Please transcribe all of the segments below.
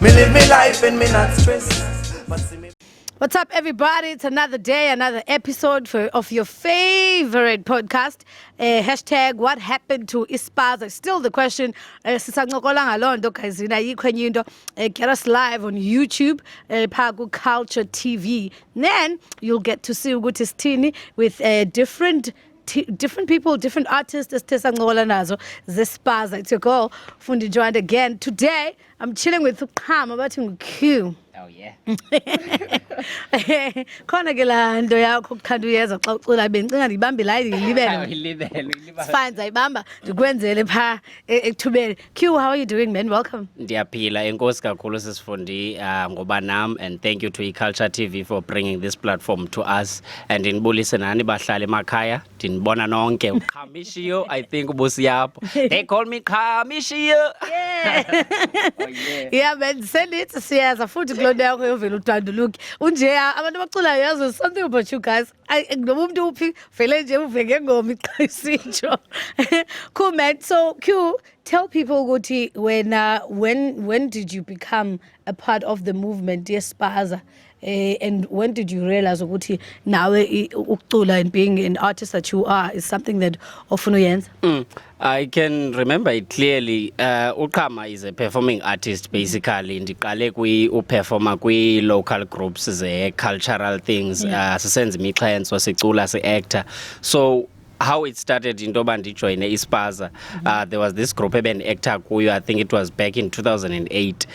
Me live me life and me not stress. What's up, everybody? It's another day, another episode of your favorite podcast. Hashtag what happened to Spaza. Still the question. Get us live on YouTube, Khaltsha TV. Then you'll get to see Ugutis Tini with different people, different artists. Spaza. It's your girl, Fundi joined again. Today, I'm chilling with Qhama, about Q. Oh yeah. Khona ke la nto yakho kuthanda uyeza xa ucula bencinga ndibambe la ilibele. It's fine, zayibamba ndikwenzele pha ekuthubeni. Q, how are you doing, man? Welcome. Ndiyaphila, enkosi kakhulu sisifundi ngoba nam, and thank you to Khaltsha TV for bringing this platform to us. And ndinibulise nani bahlala emakhaya, ndinibona nonke. Qhamishiyo, I think ubusiyapho. They call me Qhamishiyo. Yeah. Oh yeah. Yeah, man, send it. Siyaza futhi kulonto yakho yovela uthanduluki. Unje abantu abaculayo yazi something about you guys. Ngoba umuntu uphi vele nje uveke ngoma iqhayisitsho. Cool, man. So Q, tell people ukuthi when did you become a part of the movement Spaza? And when did you realize ukuthi nawe ukucula and being an artist that you are is something that often uyenza? I can remember it clearly. Qhama is a performing artist basically. Ndiqale uperforma local groups, cultural things. Sisenza imixhenso sicula actor. So how it started into yoba ndijoyine Spaza, there was this group actor kuyo, I think it was back in 2008.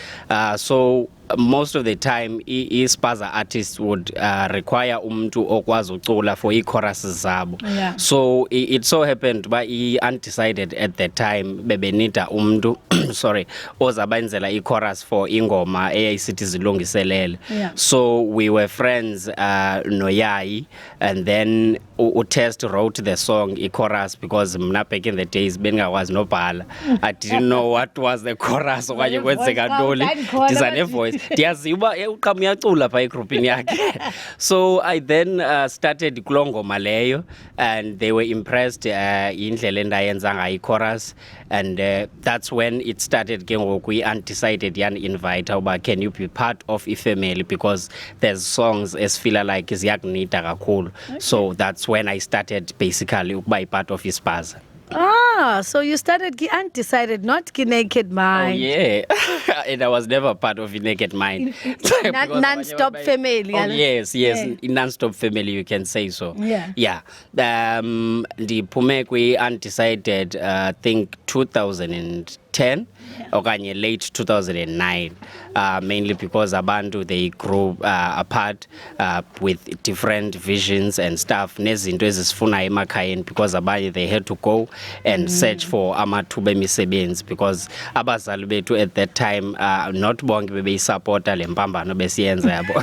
So most of the time Spaza artists would require umuntu okwazi ucula for choruses zabo. Yeah. So it so happened by Undecided at that time bebenida umuntu sorry ozabenzela chorus for ingoma eyayisithi zilungiselele. Yeah. So we were friends no Yayi, and then Test wrote the song chorus because mna back in the days bengakwazi nobhala. I didn't know what was the chorus okanye kwenzeka ntoni. Ndizane voice. Ndiyazi uba uqhama uyacula pha egroupini yakhe. So I then started kulongoma leyo, and they were impressed indlela endayenza ngayo chorus, and that's when it started ke ngoku Undecided yan invite uba can you be part of ifamily because there's songs esifila like ziyakunida kakhulu. So that's when I started basically ukuba part of Spaza. So you started Undecided, not Naked Mind. Oh yeah. And I was never part of Naked Mind. Non-stop family. Oh yes, non-stop family, you can say so. Yeah. Ndiphume Undecided, I think 2010 okanye late 2009, mainly because abantu they grew apart with different visions and stuff nezinto ezisifuna emakhayeni, because abanye they had to go and search for amathuba emisebenzi because abazali bethu at that time not bonke bebeyisupporta le mpambano besiyenza yabo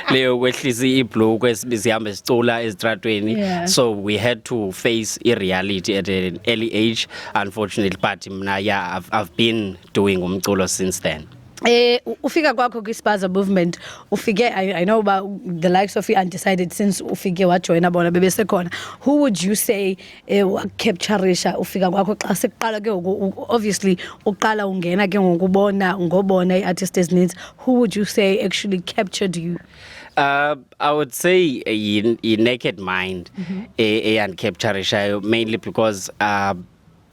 leyo kwehlisa ibhloko esibizihamba sicula ezitratweni. So we had to face reality at an early age, unfortunately, but mna I've been doing umculo since then. Ufika kwakho Spaza movement, ufike, I know about the likes of Undecided since ufike wajoyina bona bebesekhona. Who would you say captureisha ufika kwakho xa sekuqala ke obviously uqala ungena ke ngobona i-artist ezininzi? Who would you say actually captured you? I would say a Naked Mind and captureisha, mainly because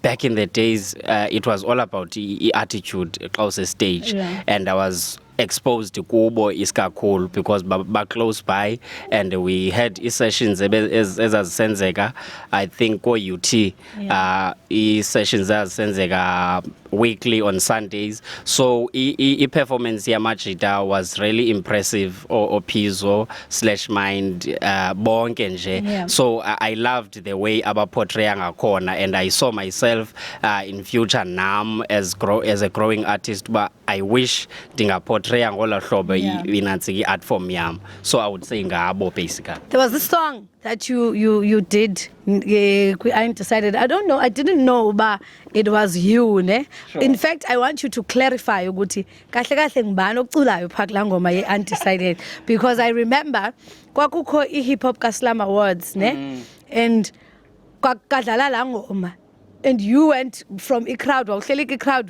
back in the days, it was all about the attitude across the stage, and I was exposed to kubo iskakhulu because ba close by, and we had sessions ezazisenzeka, I think UT sessions ezazisenzeka weekly on Sundays. So performance yamajita was really impressive, or Phzzo / Mind bonke nje. So I loved the way abaportray ngakhona, and I saw myself in future nam as a growing artist, but I wish ndingaportray ngola hlobo inantsiki art form yam. So I would say ngabo basically. There was this song that you did Undecided. I don't know, I didn't know but it was you, ne? Sure. In fact, I want you to clarify ukuthi kahle kahle ngibani oculayo phakathi la ngoma ye Undecided, because I remember kwakukho i hip hop ka Slam Awards, ne? And kadlala la ngoma And you went from a crowd,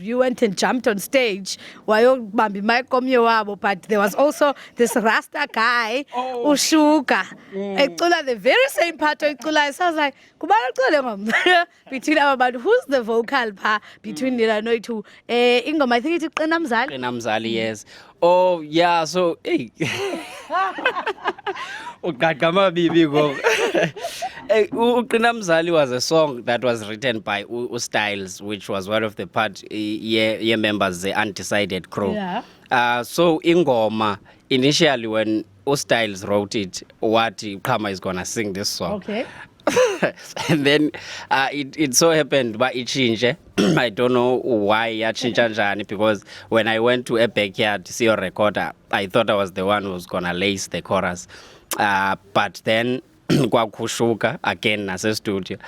you went and jumped on stage. But there was also this Rasta guy, Ushuka. The very same part of Ekula. So I was like, between our band, who's the vocal part between Nilanoy to Ingom? I think it's Qhama. Qhama, yes. Oh, yeah, so, hey. Qhama was a song that was written by Styles, which was one of the members, the Undecided Crew. Yeah. So Ingoma, initially when Styles wrote it, Qhama is gonna sing this song. Okay. And then it so happened, but it changed. I don't know why it changed, because when I went to a backyard to see a recorder, I thought I was the one who was gonna lace the chorus. But then Kwakushuka again as a studio.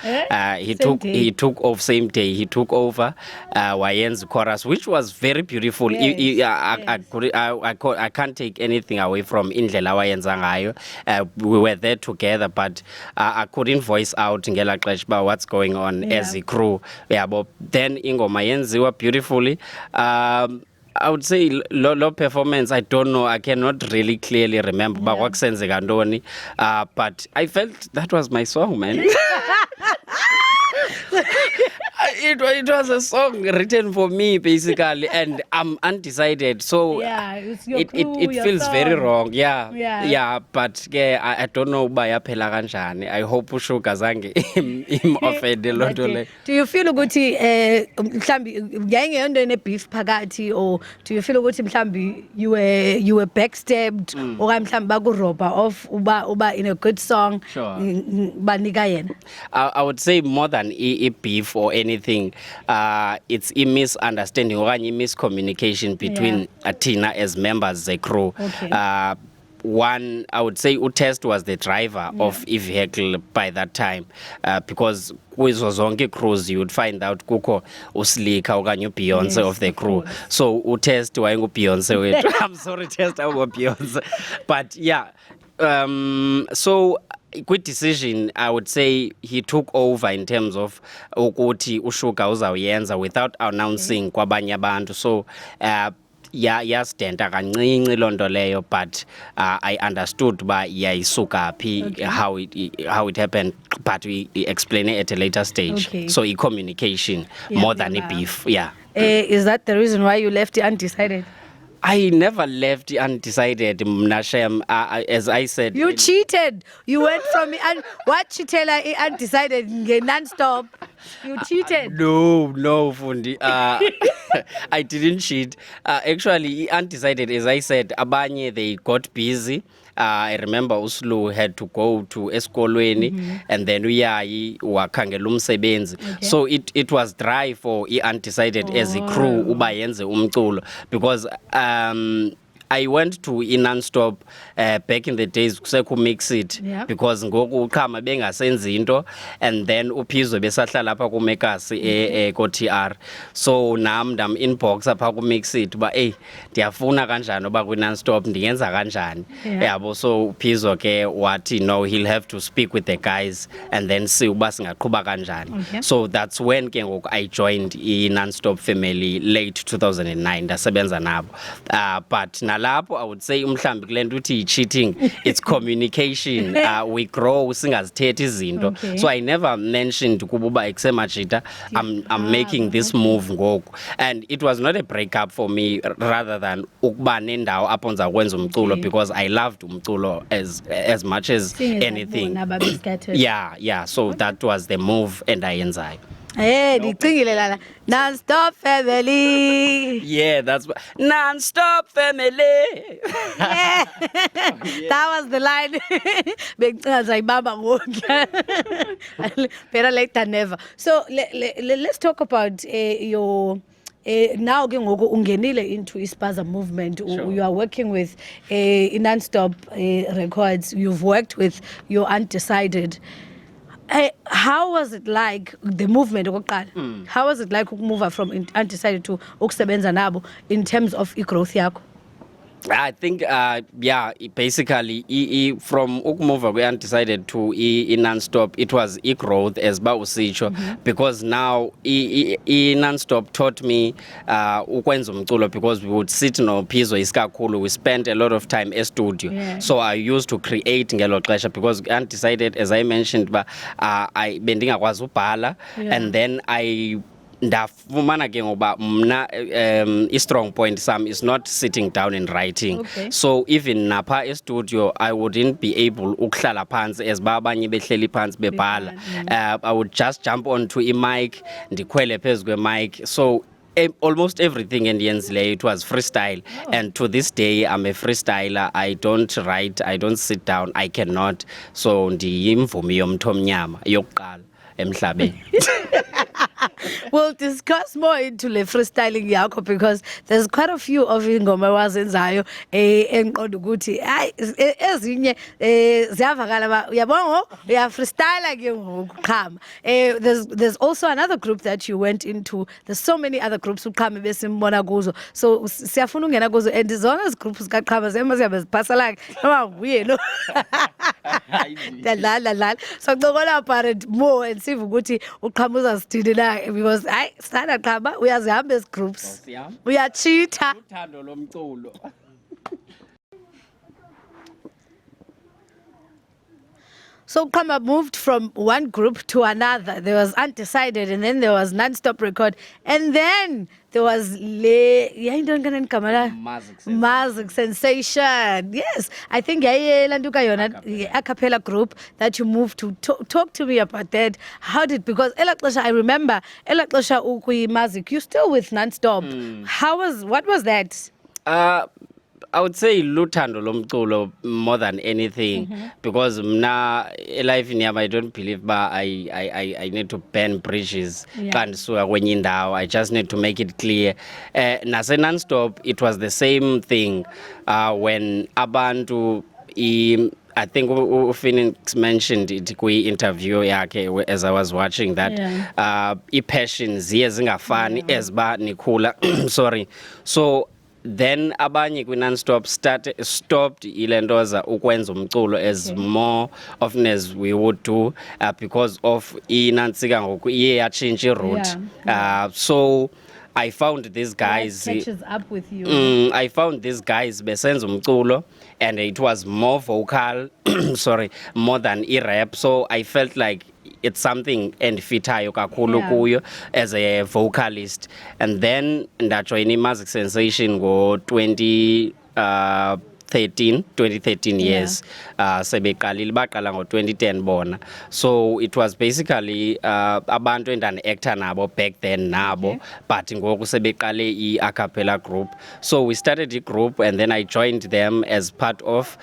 He took off same day. He took over Wayen's chorus, which was very beautiful. Yes, I can't take anything away from Indlela Wayenza. We were there together, but I couldn't voice out Ngela Kleshba what's going on as a crew. Yeah, but then Ingoma yenziwa beautifully. I would say low performance, I don't know, I cannot really clearly remember, but I felt that was my song, man. It was a song written for me, basically, and I'm undecided, so it's your it feels song. very wrong. But I don't know by I hope Ushuka zange im offend a lot. Do you feel ukuthi mhlambi yayingeyonto ene-beef phakathi, or do you feel ukuthi mhlambi you were backstabbed okanye mhlambi bakuroba off uba in a good song? Sure. Banika yena? I would say more than a beef or anything, it's a misunderstanding or a miscommunication between Tina as members, the crew. Okay. One, I would say Utest was the driver of a vehicle by that time, because with zonke crews you would find out kuko uslika okanye Beyonce of the crew. So Utest wayengu Beyonce wethu. I'm sorry, Test awu Beyonce. But so good decision, I would say he took over in terms of ukuthi Ushuka uzawuyenza without announcing kwabanye abantu. So yasdenta kancinci lonto leyo, but I understood ba yayisuka phi, how it happened, but we explain it at a later stage. Okay. So communication more than a beef. Is that the reason why you left the Undecided? I never left Undecided, Mnashem. As I said, You cheated. You went from what chitela Undecided non-stop. You cheated. No, Fundi. I didn't cheat. Actually, Undecided, as I said, abanye, they got busy. I remember Uslu had to go to Eskolweni, and then wakhangela umsebenzi. So it was dry for Undecided as a crew ubayenze umculo, because I went to non-stop back in the days kuseku mix it, because ngoku Qhama bengasenzi into, and then Phzzo besahla lapha ku makers ko TR. So nam ndam inbox apha ku mix it ba ndiyafuna kanjani oba ku non-stop ndingenza kanjani. Yabo, so Phzzo ke wathi no, he'll have to speak with the guys and then see uba singaqhuba kanjani. So that's when ke ngoku I joined non-stop family late 2009 ndasebenza nabo. But nalapho I would say umhlambi kulento uthi cheating, it's communication. We grow singazithethi izinto. So I never mentioned kububa eksemajita I'm making this move ngoku, and it was not a breakup for me, rather than ukuba nendawo apho ndizakwenza umculo, because I loved umculo as much as anything. So that was the move and I enjoy. Non-stop family. That's what, non-stop family. That was the line. Better late than never. So let's talk about your now ungenile into Spaza movement. You are working with Non-Stop Records. You've worked with your Undecided. How was it like the movement? How was it like to move from Undecided to ukusebenza nabo in terms of growth yakho? I think, basically, from Ukumuva, we Undecided to non-stop, it was growth as Bausicho, because now non-stop taught me ukwenza umculo, because we would sit no Phzzo iskakhulu, we spent a lot of time at studio. Yeah. So I used to create ngelo xesha, because Undecided, as I mentioned, I bendingakwazi ubhala, and then ndafumana ke ngoba mna strong point sam is not sitting down and writing. Okay. So even napha e-studio I wouldn't be able ukuhlala phansi as abanye behleli phansi bebhala. I would just jump onto i-mic, ndikhwele phezu kwe-mic. So almost everything endiyenzileyo, it was freestyle. And to this day I'm a freestyler. I don't write, I don't sit down, I cannot. So ndiyimvumi yomntu omnyama yokuqala emhlabeni. We'll discuss more into the freestyling yakho, because there's quite a few of ingoma wazenzayo enqonda ukuthi hayi ezinye ziyavakala uyabonga uya freestyle ke ngoku Qhama. There's also another group that you went into. There's so many other groups uQhama besimbona kuzo, so siyafuna ungena kuzo, and zona ezi groups ka Qhama zema ziyabe ziphasa like noma uye lo la so ngokola parent more and see ukuthi uQhama uzasithini na, because hayi sana Qhama uyazihamba ezi groups uyachitha uthando lomculo. So Qhama moved from one group to another. There was Undecided, and then there was Non-Stop Record, and then there was Muzic Sensation. Yes, I think Acapella group that you moved to. Talk to me about that. How did, because I remember Muzic, you still with Non-Stop. What was that? I would say luthando lomculo more than anything, because mna life in yam I don't believe I need to burn bridges. Can't sue when in down. I just need to make it clear. Nase Non-Stop, it was the same thing. When abantu I think Phoenix mentioned it kwi interview yakhe as I was watching that. I-passion ziye zingafani ezba nikhula. Sorry. So then abanye kwi Non-Stop stopped ilentoza ukwenza umculo as more often as we would do, because of inantsika ngoku iye yachange route. So I found these guys catches up with you. I found these guys besenza umculo, and it was more vocal more than i-rap. So I felt like it's something endifitayo kakhulu kuyo as a vocalist. And then ndajoin Muzic Sensation go 2013 years. Sebeqalile baqala ngo 2010 bona. So it was basically abantu endan-actor nabo back then nabo, but ngoku sebeqale i-acapella group. So we started a group, and then I joined them as part of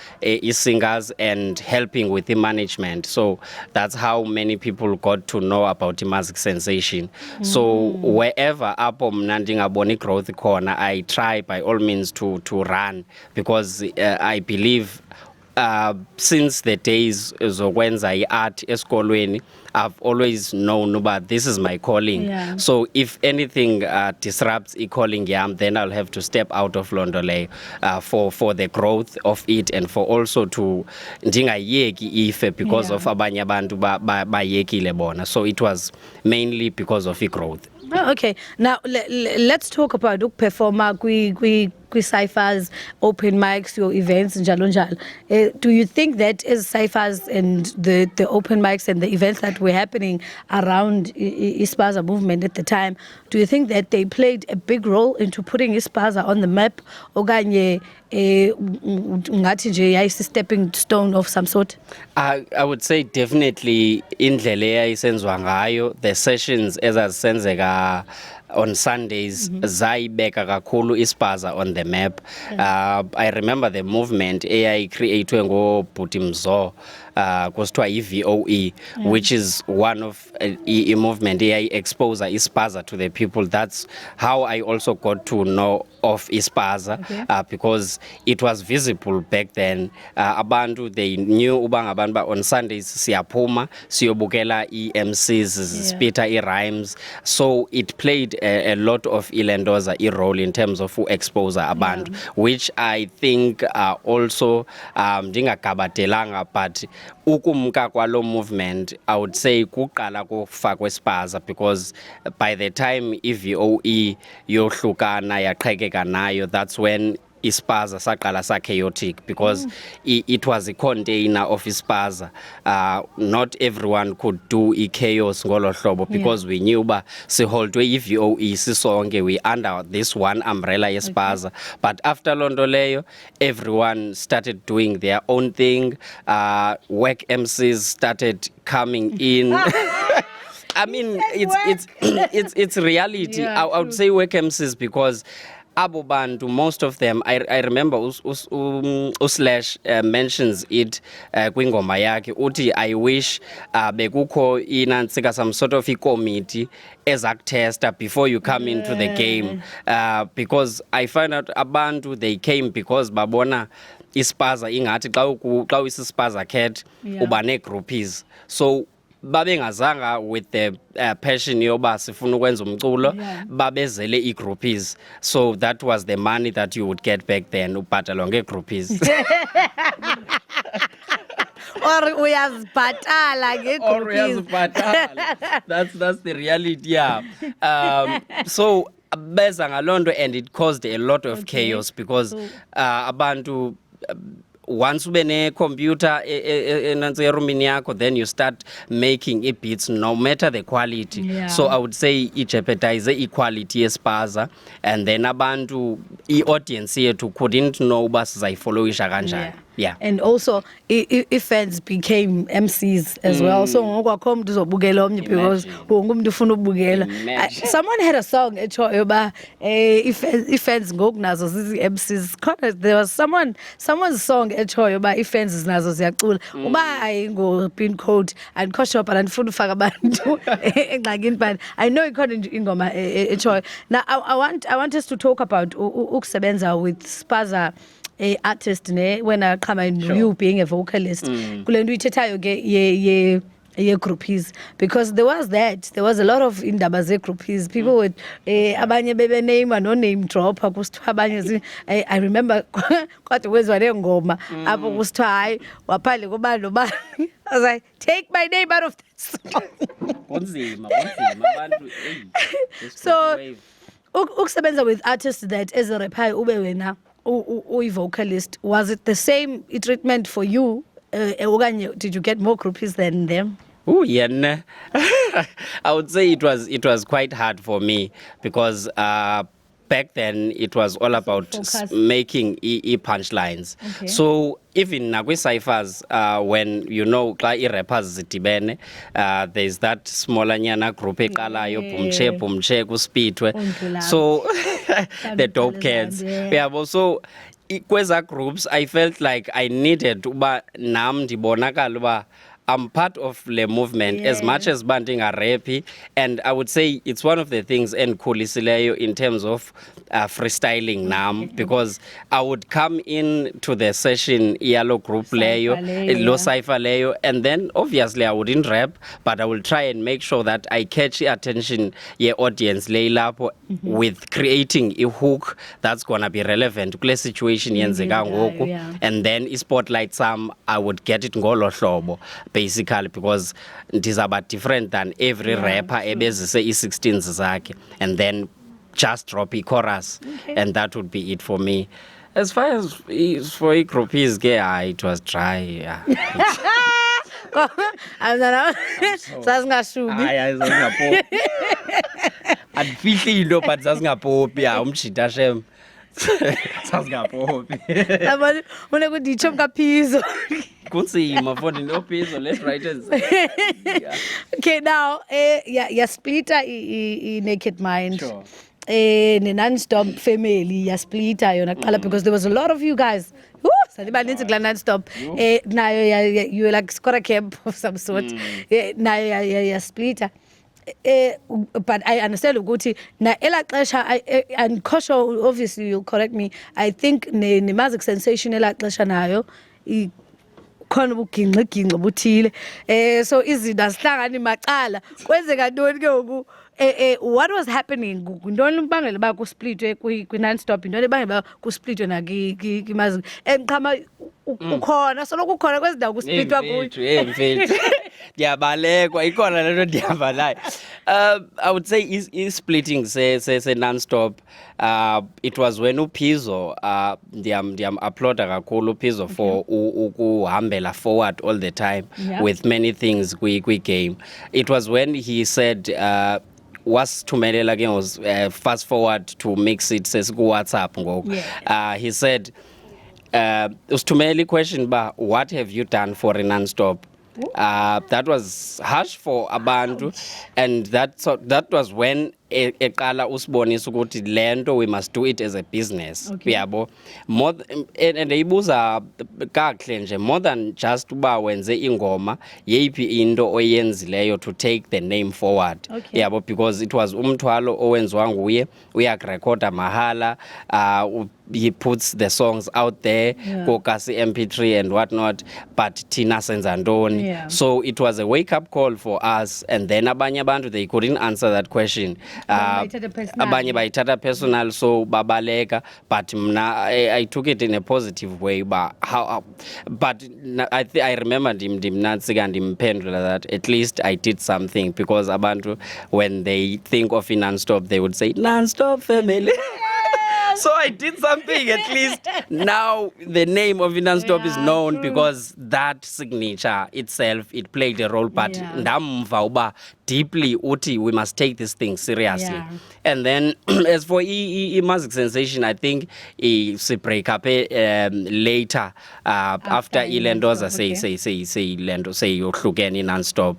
singers and helping with the management. So that's how many people got to know about Muzic Sensation. So wherever apho mna ndingaboni growth khona, I try by all means to run, because I believe since the days zokwenza i-art esikolweni, I've always known about this is my calling. So if anything disrupts calling yam, then I'll have to step out of Londole for the growth of it, and for also to ndingayeki ife because of abanye abantu bayekile bona. So it was mainly because of growth. Oh, okay. Now let's talk about performer kwi cyphers, open mics, your events njalo njalo. Do you think that as cyphers and the open mics and the events that were happening around Spaza movement at the time, do you think that they played a big role into putting Spaza on the map, okanye ngathi nje yayisi stepping stone of some sort? I would say definitely indlela eyayisenzwa ngayo, the sessions ezazisenzeka on Sundays, zayibeka kakhulu Spaza on the map. I remember the movement AI created ngo Phzzo. kusithiwa i-VOE, which is one of a movement expose Spaza to the people. That's how I also got to know of Spaza, because it was visible back then. Abantu, they knew ubang abantu on Sundays siyaphuma siyobukela MCs spita rhymes, so it played a lot of ilendoza role in terms of expose abantu, which I think also ndingagabatelanga, but ukumka kwalo movement, I would say kuqala kufakwe Spaza, because by the time i-VOE yohlukana yaqhekeka nayo, that's when Spaza saqala sa chaotic, because it was a container of Spaza. Not everyone could do chaos ngolo hlobo, because we knew ba siholdwe i-VOE sisonke, we under this one umbrella Spaza. But after Londoleyo, everyone started doing their own thing. Work MCs started coming in. I mean, it's reality. I would say work MCs, because Abo Bantu, most of them, I remember Slash mentions it kwingoma yakhe uthi, I wish bekukho inantsika some sort of committee ezakutesta before you come into the game, because I find out abantu, they came because babona Spaza ingathi xa uyisispaza cat uba ne-groupies, so babengazanga with the passion yoba sifuna ukwenza umculo, babezele i-groupies, so that was the money that you would get back then, ubhatalwa nge-groupies. Or uyazibhatala nge-groupies. That's the reality, so beza ngalonto, and it caused a lot of chaos, because abantu once ube ne-computer erumini yakho, then you start making beats no matter the quality. So I would say jeopardize equality Spaza, and then abantu i-audience yethu couldn't know uba sizayifollowisha kanjani. And also fans became MCs as well, so ngokwakho umuntu uzobukela omnye, because wonke umuntu ufuna ukubukela. Someone had a song etsho yoba fans ngoku nazo zizi-MCs. There was someone's song etsho yoba fans nazo ziyacula, uba ayingo-pin code andikho sure, but andifuna ufaka abantu engxakini, but I know ikhona ingoma etshoyo. Now I want us to talk about ukusebenza with Spaza artist when I come and you being a vocalist, kule nto uyithethayo ke ye-groupies, because there was a lot of indaba ze-groupies, people would abanye bebe name no name drop kusithiwa abanye I remember kodwa kwenziwa nengoma apho kusithiwa hayi waphandle kobani nobani. I was like, take my name out of this song. So ukusebenza with artists that as a rapper ube wena uyi-vocalist, was it the same treatment for you, okanye did you get more groupies than them? Oh, yeah. I would say it was quite hard for me, because back then it was all about making punchlines. So even nakwi-cyphers, when xa i-rappers zidibene, there's that smaller nyana group eqalayo, bumche kuspithwe, so the dope cats. So kweza groups, I felt like I needed uba nam ndibonakala uba I'm part of the movement, as much as banding a rappy, and I would say it's one of the things in Kulisileyo in terms of freestyling now, because I would come in to the session yellow group layo, low cipher layo, and then obviously I wouldn't rap, but I will try and make sure that I catch the attention audience laylapo with creating a hook that's gonna be relevant to the situation yenzeka ngoku, and then spotlight some, I would get it ngolo hlobo. Basically, because it is about different than every rapper ebezise i-16s zakhe, and then just drop a chorus, and that would be it for me. As far as for groupies, it was dry. Andifihli into but zazingapopi umjita shem. Zazingapopi. Yabona unekuditsho mkaPhzzo. Kunzima for no Phzzo, let's write it. Okay, now yasplita i-Naked Mind. Sure. Ne Non-Stop family yasplita yona kuqala, because there was a lot of you guys. salibaninzi kula non-stop nayo you like score camp of some sort nayo ya splitter but I understand ukuthi na ela xesha and Kosho, obviously you'll correct me, I think ne Muzic Sensation ela xesha nayo khona ubugingqigingqi buthile so izinto asihlangani macala kwenzeka ntoni ke ngoku what was happening ntoni umbangela ba ku splitwe kwi non-stop intoni ebangela ku splitwe na ki Muzic Qhama ukhona soloku ukhona kwezindawo ku splitwa kuyo mfethu diyabalekwa ikhona lento ndiyavalayo I would say is splitting se non-stop it was when Phzzo ndiyam uploada kakhulu Phzzo for ukuhambela forward all the time with many things kwi game. It was when he said wasithumelela ke was fast forward to mix it sesiku WhatsApp ngoku he said usithumela question ba what have you done for a non-stop. That was harsh for abantu and that was when eqala usibonisa ukuthi lento we must do it as a business yabo more and eyibuza kahle nje more than just uba wenze ingoma yeyiphi into oyenzileyo to take the name forward yabo because it was umthwalo owenziwa nguye uyakurecorda mahala he puts the songs out there kokasi MP3 and whatnot but thina senza ntoni so it was a wake up call for us and then abanye abantu they couldn't answer that question abanye bayithatha personal so babaleka but mna I took it in a positive way but I remember ndimnantsika kandimphendula that at least I did something because abantu when they think of non-stop they would say non-stop family. So I did something at least. Now the name of non-stop is known because that signature itself, it played a role. But ndamva uba deeply uti we must take this thing seriously. And then as for Muzic Sensation, I think it's break up later after Ilendoza say Lendo say yohlukene non-stop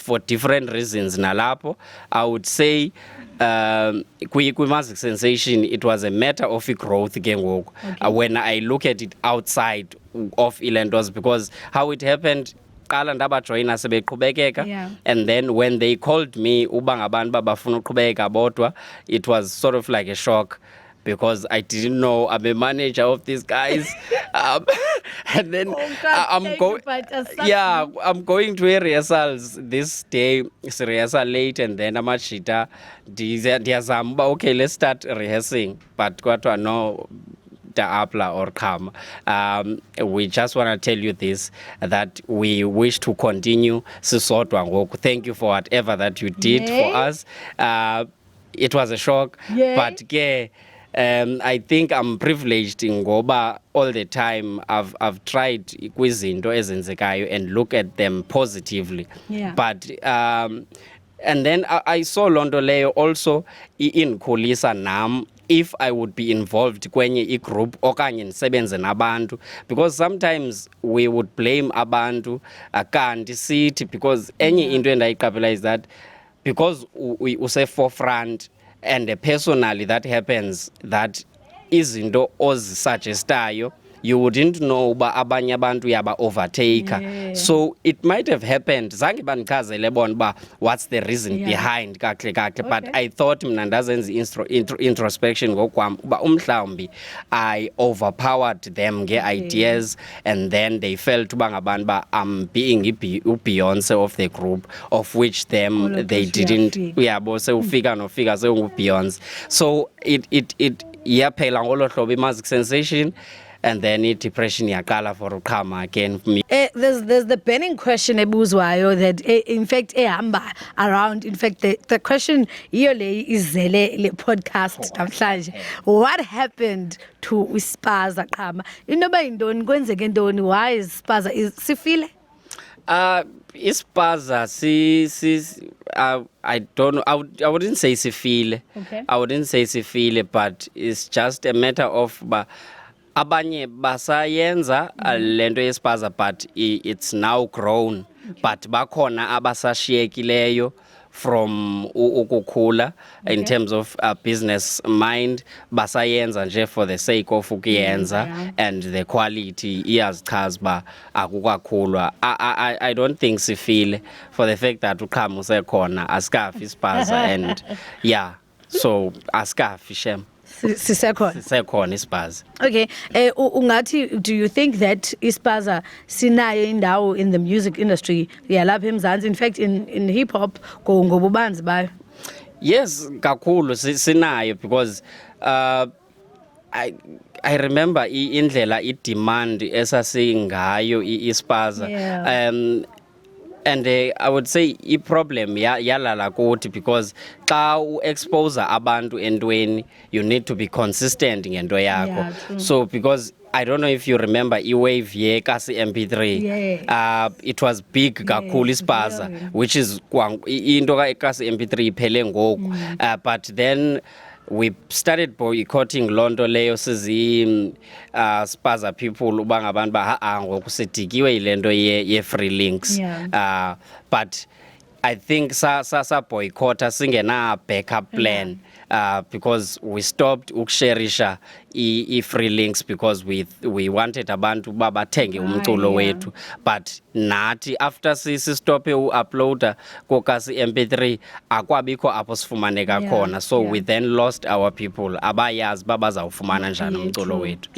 for different reasons. Nalapo I would say Muzic Sensation, it was a matter of growth again when I look at it outside of Ilendos because how it happened qala ndabajoyina sebeqhubekeka and then when they called me uba ngabantu babafuna uqhubeka bodwa it was sort of like a shock because I didn't know I'm a manager of these guys and then I'm going to a rehearsals this day rehearsal late and then amachita ndiyazama okay let's start rehearsing but kwathiwa no Acapella or Qhama. We just want to tell you this, that we wish to continue sisodwa ngoku. Thank you for whatever that you did for us. It was a shock, but I think I'm privileged ngoba all the time I've tried kwizinto ezenzekayo and look at them positively. But and then I saw Londo Leo also in Kulisa Nam if I would be involved kwenye group okanye nisebenze nabantu because sometimes we would blame abantu kanti sithi because enye into endayiqaphela is that because we use forefront and personally that happens that izinto ozisuggestayo you wouldn't know uba abanye abantu yaba overtaker so it might have happened zange bandichazele bona uba what's the reason behind kahle but I thought mna ndazenza introspection ngokwam uba umhlawumbi I overpowered them nge-ideas and then they felt uba ngabantu ba I'm being Beyonce of the group of which them they didn't yabo sewufika nofika sewungu-Beyonce so it yaphela ngolo hlobo Muzic Sensation. And then depression yaqala for Qhama again. There's the burning question ebuzwayo that in fact ehamba around. In fact the question here is le podcast namhlanje. What happened to Spaza Qhama? Inoba indoni kwenzeke ntoni? Why is Spaza sifile? Spaza I don't know. I wouldn't say sifile. I wouldn't say sifile, but it's just a matter of abanye basayenza lento yespaza but it's now grown but bakhona abasashiyekileyo from ukukhula in terms of business mind, basayenza nje for the sake of ukuyenza, and the quality iyazichaza ba akukakhulwa. I don't think sifile for the fact that uqhama usekhona asikafi Spaza and yeah, so asikafi shem. Sisekhona ispaza. Okay, ungathi, do you think that ispaza sinayo indawo in the music industry yalapha eMzantsi, in fact in hip hop ngobubanzi bayo? Yes, kakhulu sinayo, because I remember indlela demand esasingayo ispaza. And I would say I problem yalala kuthi, because xa expose abantu entweni, you need to be consistent ngento yakho. So because I don't know if you remember wave ye kasi MP3, it was big kakhulu ispaza, which is into kasi MP3 iphele ngoku, but then we started boycotting London leyo sizi Spaza people uba ngabantu ba ngoku sidikiwe ilento ye free links, but I think sa boycotta singena backup plan, because we stopped ukusharisha free links, because we wanted abantu bathenge umculo wethu, but nathi after sistope uploader kokasi MP3 akwabikho apho sifumaneka khona, so we then lost our people abayazi babazawufumana njani umculo wethu.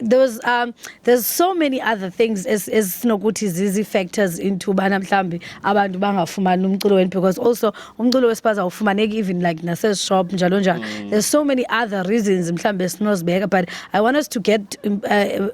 There's so many other things as nokuthi zizi factors into bana mhlambi abantu bangafumani umculo wethu, because also umculo wespaza ufumaneka even like nase shop njalo njalo. There's so many other reasons mhlambi sinozibeka, but I want us to get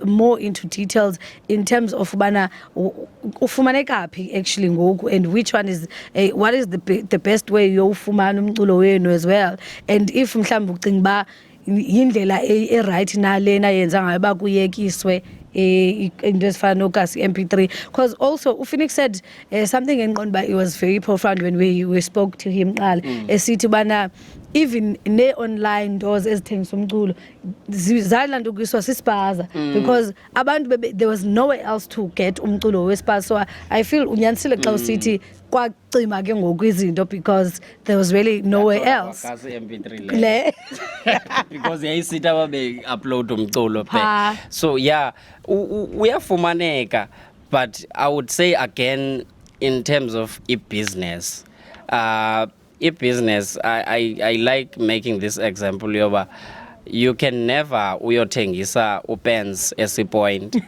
more into details in terms of bana ufumaneka phi actually ngoku, and which one is what is the best way yofumana umculo wenu as well, and if mhlambi ucinga ba yindlela right nalena yenza ngayo ba kuyekiswe into ezifana nokasi MP3, because also Phoenix said something enqonda ba it was very profound when we spoke to him qala esithi bana even ne online doors ezithengisa umculo zalanda ukuyiswa sispaza, because abantu there was nowhere else to get umculo wespaza. So I feel unyanisile xa usithi kwacima ke ngoku izinto, because there was really nowhere else. MP3 because yayisitha babe upload umculo phe. So yeah, uyafumaneka, but I would say again in terms of business, business, I like making this example yoba you can never uyothengisa upens esipoint.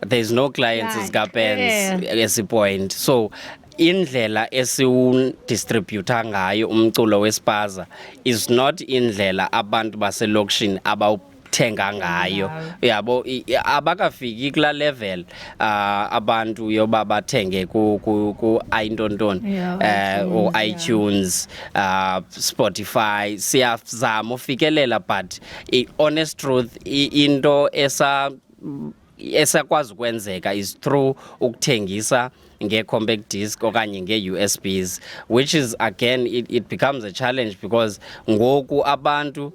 There's no clients pens esipoint. So indlela esiwudistributor ngayo umculo wespaza is not indlela abantu baselokishini abawuthenga ngayo. Yabo abakafiki kula level abantu yoba bathenge ku iNtonton or iTunes, Spotify, siyazama ufikelela, but honest truth into esakwazi ukwenzeka is through ukuthengisa nge-compact disc okanye nge-USBs, which is again it becomes a challenge, because ngoku abantu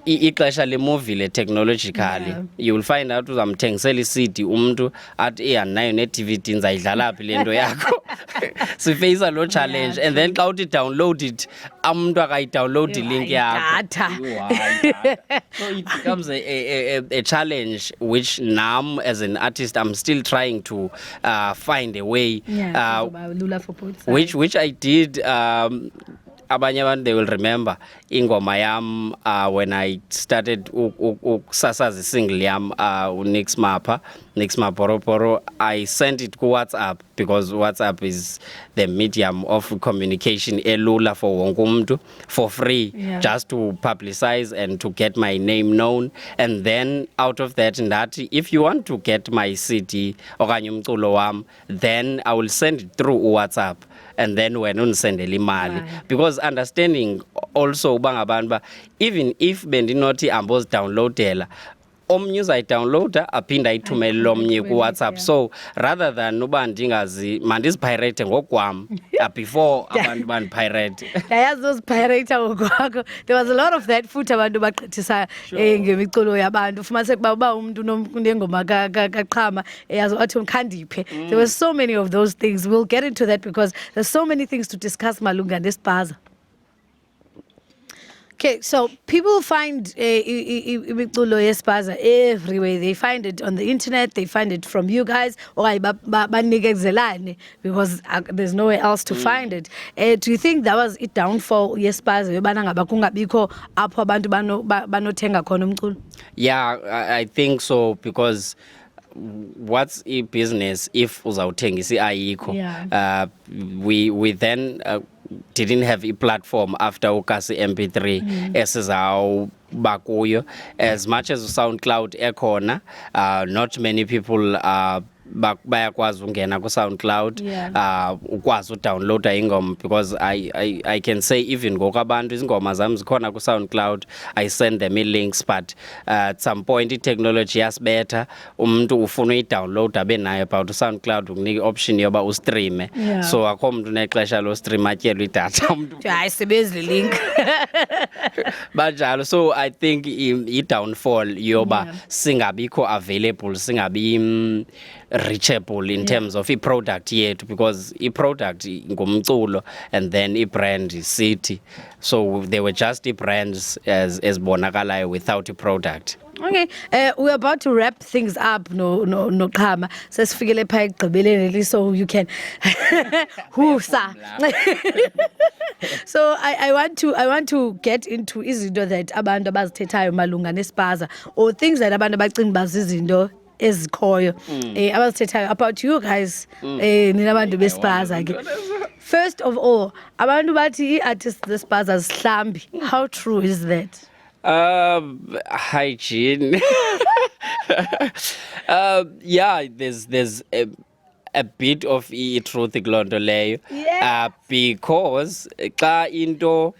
ixesha lemuvile technologically, you will find out uzamthengisela iCD umuntu athi nayo ne-DVD ndizayidlala phi lento yakho. Sifacea lo challenge, and then xa uthi download it umuntu akayidownload link yakho. So it becomes a challenge, which now as an artist I'm still trying to find a way, which I did. Abanye abantu they will remember ingoma yam when I started ukusasaza single yam Nix Maporo, I sent it to WhatsApp, because WhatsApp is the medium of communication elula for wonke umuntu for free, just to publicize and to get my name known. And then out of that, if you want to get my CD okanye umculo wam, then I will send it through WhatsApp, and then when unisendele imali, because understanding also uba ngabantu ba even if bendinothi ambozidownloadela omnye uzayidowunlowuda aphinde ayithumele lomnye ku-WhatsApp. Yeah. So rather than uba ndingazi mandizipirate ngokwam before abantu bandipirate. Ndayazi uzipirate ngokwakho. There was a lot of that futhi abantu bagqithisa ngemiculo yabantu. Ufumaniseke uba umuntu unengoma kaQhama eyazi wathi khandiphe. There were so many of those things. We'll get into that because there's so many things to discuss malunga nespaza. Okay, so people find imiculo yespaza everywhere. They find it on the internet, they find it from you guys, or because there's nowhere else to find it. Do you think that was it downfall yespaza? Yeah, I think so, because what's a business if uzawuthengisa ayikho? We then didn't have a platform after ukasi MP3 esizakuba kuyo. As much as SoundCloud ekhona, not many people bayakwazi ungena ku SoundCloud ukwazi udownloada ingoma, because I can say even ngoku abantu izingoma zami zikhona ku SoundCloud, I send them links, but at some point i-technology yasibetha, umuntu ufuna uyidownload abe nayo, about SoundCloud ukunika option yoba ustreame. So akho umuntu unexesha lo stream atyelwe idatha umuntu ayisebenzile link banjalo. So I think i-downfall yoba singabikho available, singabi reachable in terms of i-product yethu, because i-product ngumculo and then i-brand city. So they were just i-brands as bonakalayo without a-product. Okay, we're about to wrap things up. No, Qhama. Sesifikele pha ekugqibeleni, so you can husa. So I want to get into izinto that abantu abazithethayo malunga nespaza, or things that abantu abacinga bazizinto ezikhoyo abazithethayo about you guys, nina bantu bespaza ke. First of all, abantu bathi i-artists bespaza zihlambi. How true is that? Hygiene. Yeah, there's a bit of truth kulonto leyo. Because xa into,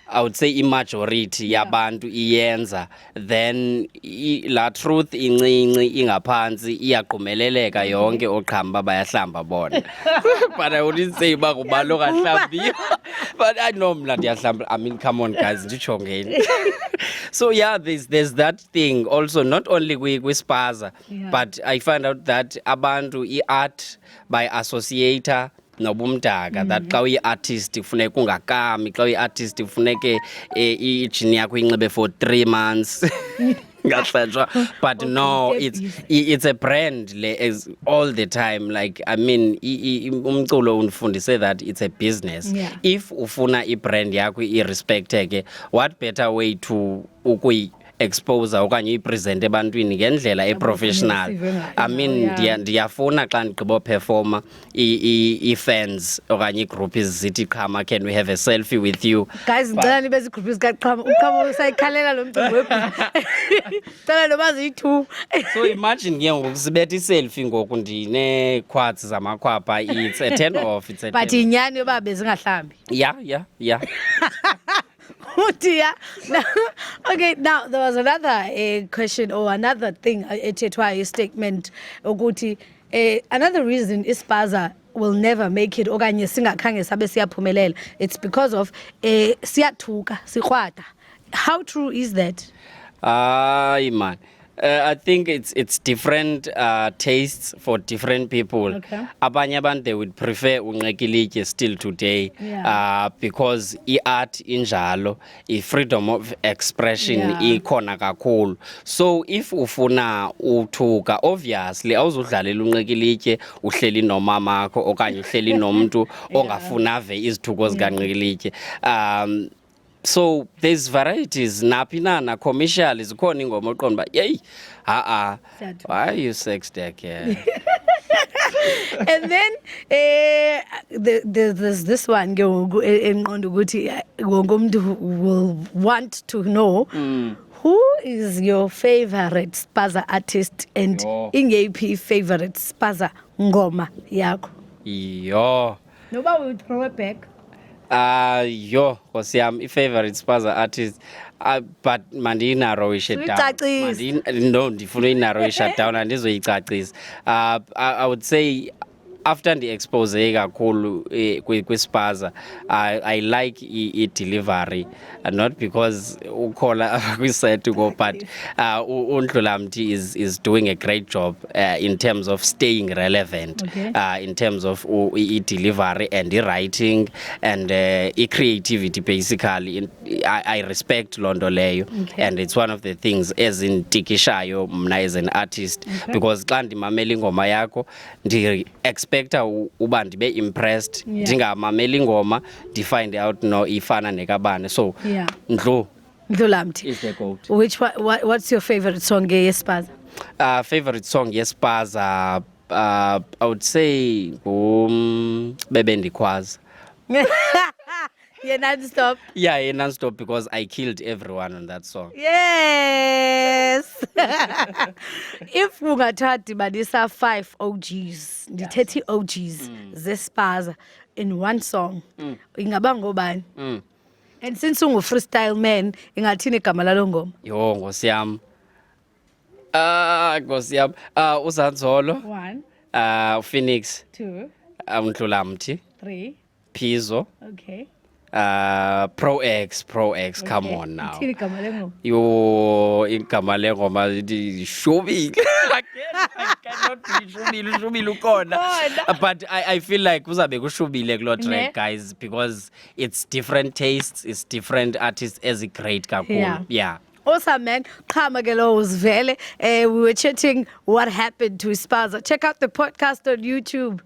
I would say i-majority yabantu iyenza, then la truth incinci ingaphansi iyaqhumeleleka yonke oqhamba bayahlamba bona. But I wouldn't say uba kubalo kahlambiyo. But I know mna ndiyahlamba. I mean, come on guys, nditsho ngeni. So yeah, there's that thing also, not only kwispaza, but I find out that abantu i-art by associator nobumdaka, that xa uyi-artist kufuneka ungakami, xa uyi-artist kufuneke ijini yakho inxibe for 3 months. But no, it's a brand all the time. Like, I mean, umculo undifundise that it's a business. If ufuna i-brand yakho irrespecteke, what better way to expose okanye ipresent ebantwini ngendlela eprofessional. I mean, ndiyafuna xa ndigqiba performer i-fans okanye i-group zithi Qhama, can we have a selfie with you? Guys, ngicela nibe zigroup zikaQhama. uQhama usayikhalela lo mcimbi wegroup. Cela noba ziyi-2. So imagine ke ngoku sibetha i-selfie ngoku ndine-quads zamakhwapha, it's a turn off. But inyani yoba bezingahlambi. Yeah. Okay, now there was another question or another thing, a statement. Another reason ispaza will never make it okanye singakhange sabe siyaphumelela, it's because of siyathuka sikrwada. How true is that? Man, I think it's different tastes for different people. Abanye abantu, they would prefer unqekilitye still today, because i-art injalo, i-freedom of expression ikhona kakhulu. So if ufuna uthuka, obviously awuzudlalela unqekilitye uhleli nomamakho okanye uhleli nomuntu ongafuna ave izithuko zikanqekilitye. So there's varieties. Napina commercial is calling ingoma oqonda ba yey why are you sexed again? And then there's this one enqonda ukuthi wonke umuntu will want to know who is your favorite spaza artist and ingephi favorite spaza ngoma yakho. Yo. Noba we throw it back. Yo, Nkosi yami, favorite Spaza artist. But mandiyinarrowishe down. Suyicacise. No, ndifuna uyinarrowisha down andizoyicacisa. I would say after ndi-expose kakhulu kwispaza, I like i-delivery, not because ukhola kwiset go, but uNdlulamthi is doing a great job in terms of staying relevant, Okay. in terms of i-delivery and i-writing and i-creativity basically. I respect Londo leyo, Okay. and it's one of the things ezintikishayo mna as an artist, because xa ndimamela ingoma yakho expecta uba ndibe impressed, Yeah. ndingamamela ingoma find out no ifana nekabane, so Yeah. Ntlulamthi is the goat. What's your favorite song yespaza? Favorite song yespaza, I would say Bebe Ndikhwaza. Yeah, non-stop. Yeah, non-stop, because I killed everyone on that song. Yes. If ungathathi badisa 5 OGs, ndithethe OGs zespaza in one song, ingaba ngobani? And since ungu freestyle man, ingathini igama lalo ngoma? Yo, Nkosi yami. Nkosi yami. uZanzolo, 1, Phoenix, 2, Ntlulamthi, 3. Phzzo, Okay. Pro X, come on now. Ithini igama lengoma? Yo, igama lengoma lithi Shobile. I cannot be Shobile ukhona. But I feel like kuzabe kushubile kulo track, guys, because it's different tastes, it's different artists as a great kakhulu. Yeah. Awesome, man. Qhama ke lo uzivele. We were chatting what happened to Spaza. Check out the podcast on YouTube.